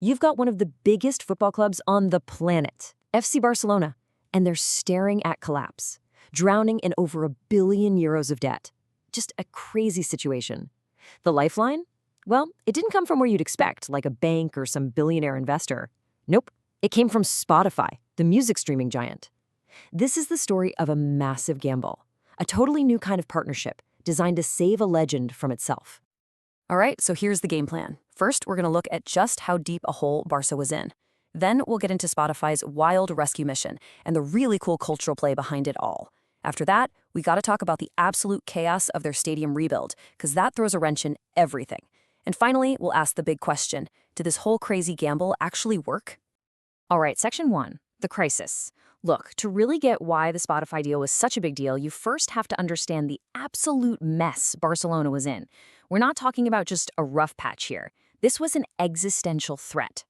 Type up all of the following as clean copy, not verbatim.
You've got one of the biggest football clubs on the planet, FC Barcelona, and they're staring at collapse, drowning in over €1 billion of debt. Just a crazy situation. The lifeline? Well, it didn't come from where you'd expect, like a bank or some billionaire investor. Nope, it came from Spotify, the music streaming giant. This is the story of a massive gamble, a totally new kind of partnership designed to save a legend from itself. All right, so here's the game plan. First, we're going to look at just how deep a hole Barca was in. Then we'll get into Spotify's wild rescue mission and the really cool cultural play behind it all. After that, we got to talk about the absolute chaos of their stadium rebuild, because that throws a wrench in everything. And finally, we'll ask the big question: did this whole crazy gamble actually work? All right, section 1, the crisis. Look, to really get why the Spotify deal was such a big deal, you first have to understand the absolute mess Barcelona was in. We're not talking about just a rough patch here. This was an existential threat.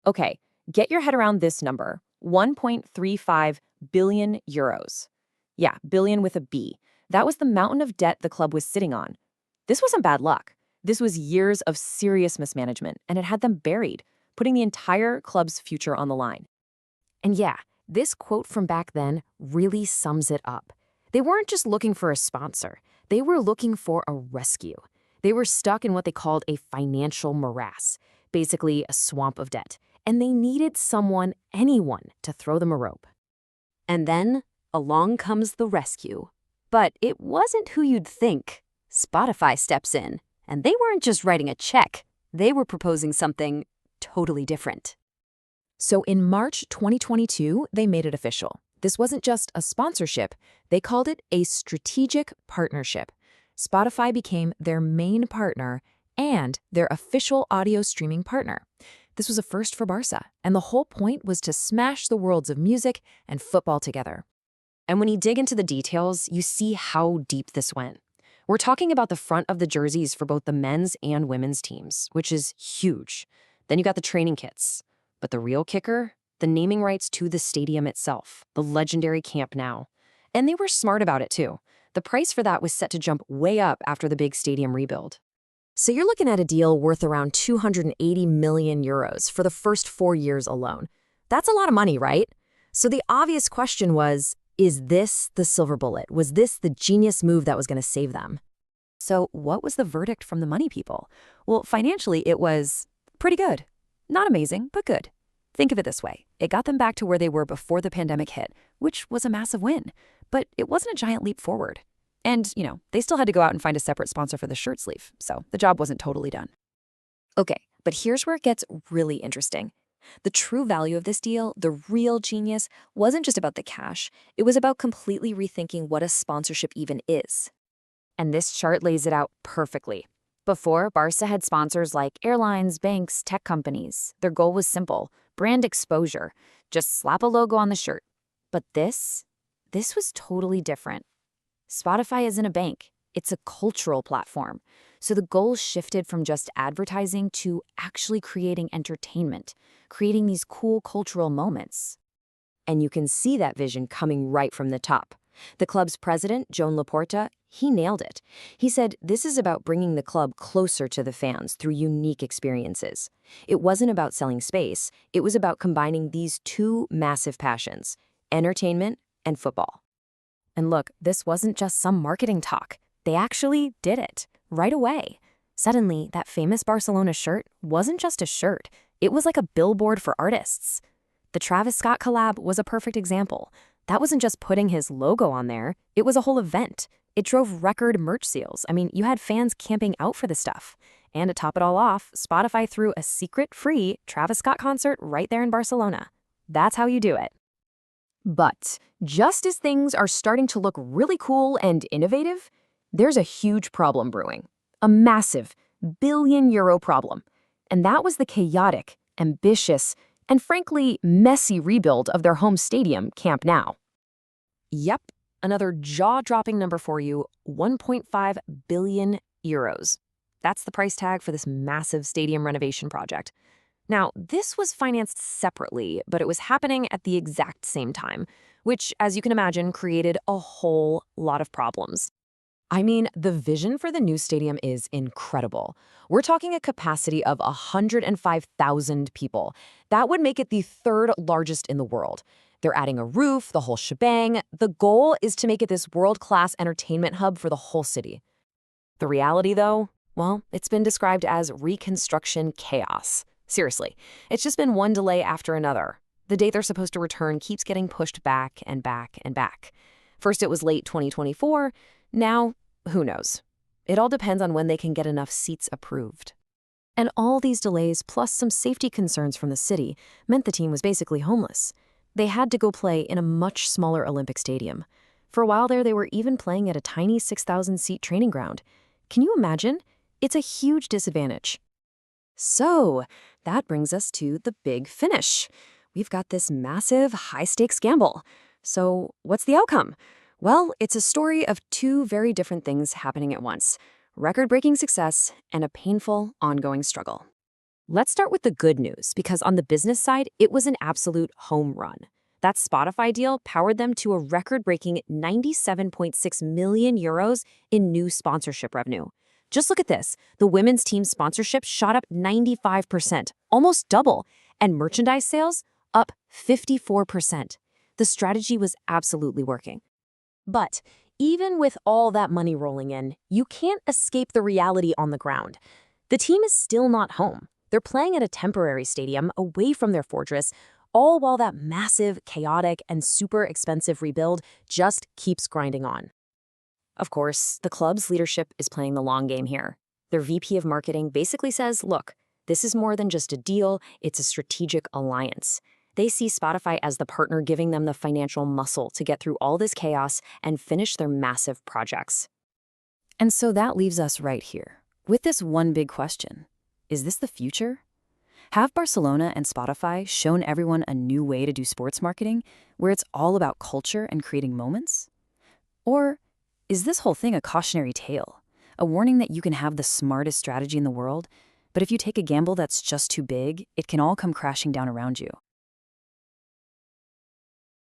Okay, get your head around this number: 1.35 billion euros. Yeah, billion with a B. That was the mountain of debt the club was sitting on. This wasn't bad luck. This was years of serious mismanagement, and it had them buried, putting the entire club's future on the line. And yeah, this quote from back then really sums it up. They weren't just looking for a sponsor. They were looking for a rescue. They were stuck in what they called a financial morass, basically a swamp of debt, and they needed someone, anyone, to throw them a rope. And then along comes the rescue. But it wasn't who you'd think. Spotify steps in, and they weren't just writing a check. They were proposing something totally different. So in March 2022, they made it official. This wasn't just a sponsorship. They called it a strategic partnership. Spotify became their main partner and their official audio streaming partner. This was a first for Barca, and the whole point was to smash the worlds of music and football together. And when you dig into the details, you see how deep this went. We're talking about the front of the jerseys for both the men's and women's teams, which is huge. Then you got the training kits. But the real kicker? The naming rights to the stadium itself, the legendary Camp Nou. And they were smart about it too. The price for that was set to jump way up after the big stadium rebuild. So you're looking at a deal worth around 280 million euros for the first 4 years alone. That's a lot of money, right? So the obvious question was, is this the silver bullet? Was this the genius move that was going to save them? So what was the verdict from the money people? Well, financially, it was pretty good. Not amazing, but good. Think of it this way. It got them back to where they were before the pandemic hit, which was a massive win. But it wasn't a giant leap forward. And, they still had to go out and find a separate sponsor for the shirt sleeve, so the job wasn't totally done. Okay, but here's where it gets really interesting. The true value of this deal, the real genius, wasn't just about the cash. It was about completely rethinking what a sponsorship even is. And this chart lays it out perfectly. Before, Barca had sponsors like airlines, banks, tech companies. Their goal was simple: brand exposure. Just slap a logo on the shirt. But this was totally different. Spotify isn't a bank. It's a cultural platform. So the goal shifted from just advertising to actually creating entertainment, creating these cool cultural moments. And you can see that vision coming right from the top. The club's president, Joan Laporta, he nailed it. He said this is about bringing the club closer to the fans through unique experiences. It wasn't about selling space. It was about combining these two massive passions: entertainment and football. And look, this wasn't just some marketing talk. They actually did it right away. Suddenly, that famous Barcelona shirt wasn't just a shirt. It was like a billboard for artists. The Travis Scott collab was a perfect example. That wasn't just putting his logo on there. It was a whole event. It drove record merch sales. I mean, you had fans camping out for the stuff. And to top it all off, Spotify threw a secret free Travis Scott concert right there in Barcelona. That's how you do it. But just as things are starting to look really cool and innovative, there's a huge problem brewing. A massive billion-euro problem. And that was the chaotic, ambitious, and frankly messy rebuild of their home stadium, Camp Nou. Yep, another jaw-dropping number for you: 1.5 billion euros. That's the price tag for this massive stadium renovation project. Now, this was financed separately, but it was happening at the exact same time, which, as you can imagine, created a whole lot of problems. I mean, the vision for the new stadium is incredible. We're talking a capacity of 105,000 people. That would make it the third largest in the world. They're adding a roof, the whole shebang. The goal is to make it this world-class entertainment hub for the whole city. The reality, though, well, it's been described as reconstruction chaos. Seriously, it's just been one delay after another. The date they're supposed to return keeps getting pushed back and back and back. First it was late 2024, now who knows? It all depends on when they can get enough seats approved. And all these delays, plus some safety concerns from the city, meant the team was basically homeless. They had to go play in a much smaller Olympic stadium. For a while there, they were even playing at a tiny 6,000-seat training ground. Can you imagine? It's a huge disadvantage. So, that brings us to the big finish. We've got this massive, high-stakes gamble. So, what's the outcome? Well, it's a story of two very different things happening at once: record-breaking success and a painful, ongoing struggle. Let's start with the good news, because on the business side, it was an absolute home run. That Spotify deal powered them to a record-breaking 97.6 million euros in new sponsorship revenue. Just look at this. The women's team sponsorship shot up 95%, almost double, and merchandise sales up 54%. The strategy was absolutely working. But even with all that money rolling in, you can't escape the reality on the ground. The team is still not home. They're playing at a temporary stadium away from their fortress, all while that massive, chaotic, and super expensive rebuild just keeps grinding on. Of course, the club's leadership is playing the long game here. Their VP of marketing basically says, look, this is more than just a deal, it's a strategic alliance. They see Spotify as the partner giving them the financial muscle to get through all this chaos and finish their massive projects. And so that leaves us right here, with this one big question. Is this the future? Have Barcelona and Spotify shown everyone a new way to do sports marketing, where it's all about culture and creating moments? Or is this whole thing a cautionary tale, a warning that you can have the smartest strategy in the world, but if you take a gamble that's just too big, it can all come crashing down around you?